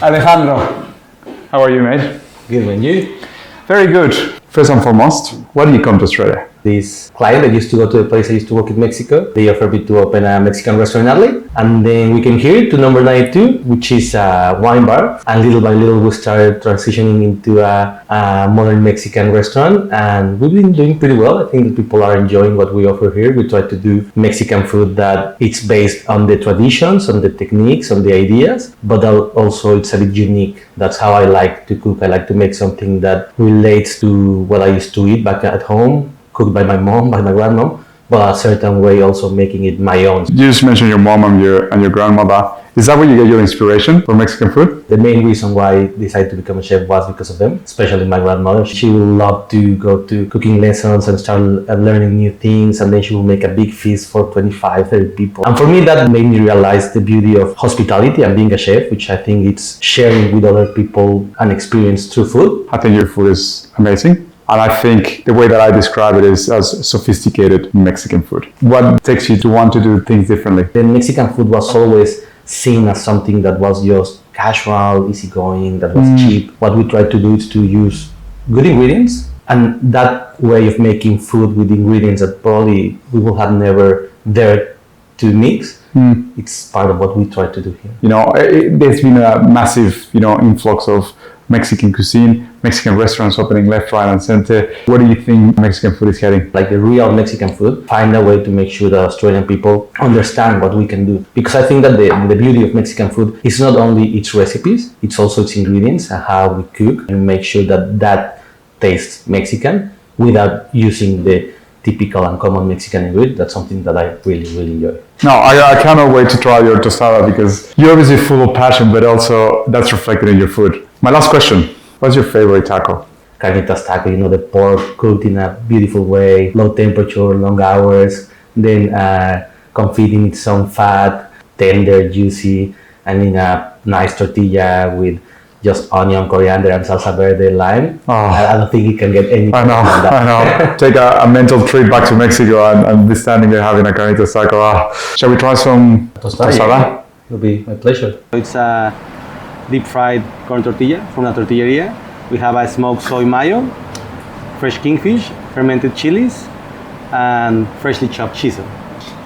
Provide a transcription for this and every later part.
Alejandro, how are you, mate? Good, and you? Very good. First and foremost, why did you come to Australia? This client that used to go to the place I used to work in Mexico, they offered me to open a Mexican restaurant in Adelaide. And then we came here to number 92, which is a wine bar. And little by little, we started transitioning into a modern Mexican restaurant. And we've been doing pretty well. I think that people are enjoying what we offer here. We try to do Mexican food that it's based on the traditions, on the techniques, on the ideas, but also it's a bit unique. That's how I like to cook. I like to make something that relates to what I used to eat back at home, cooked by my mom, by my grandmom, but a certain way also making it my own. You just mentioned your mom and your grandmother. Is that where you get your inspiration for Mexican food? The main reason why I decided to become a chef was because of them, especially my grandmother. She would love to go to cooking lessons and start learning new things, and then she would make a big feast for 25, 30 people. And for me, that made me realize the beauty of hospitality and being a chef, which I think it's sharing with other people an experience through food. I think your food is amazing. And I think the way that I describe it is as sophisticated Mexican food. What takes you to want to do things differently? The Mexican food was always seen as something that was just casual, easygoing, that was cheap. What we try to do is to use good ingredients, and that way of making food with ingredients that probably we would have never dared to mix. It's part of what we try to do here. You know, there's been a massive, influx of Mexican cuisine, Mexican restaurants opening left, right, and center. Where do you think Mexican food is heading? Like the real Mexican food, find a way to make sure that Australian people understand what we can do. Because I think that the beauty of Mexican food is not only its recipes, it's also its ingredients and how we cook and make sure that tastes Mexican without using the typical and common Mexican ingredient. That's something that I really, really enjoy. No, I cannot wait to try your tostada because you're obviously full of passion, but also that's reflected in your food. My last question, what's your favorite taco? Carnitas taco, the pork cooked in a beautiful way, low temperature, long hours, then confit in its own fat, tender, juicy, and in a nice tortilla with just onion, coriander, and salsa verde, lime. I don't think it can get any better than that. I know. Take a mental trip back to Mexico and be standing there having a carnitas taco. Shall we try some tostada? Yeah. It'll be my pleasure. It's a deep fried corn tortilla from la tortilleria. We have a smoked soy mayo, fresh kingfish, fermented chilies, and freshly chopped chisel.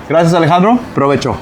Gracias, Alejandro. Provecho.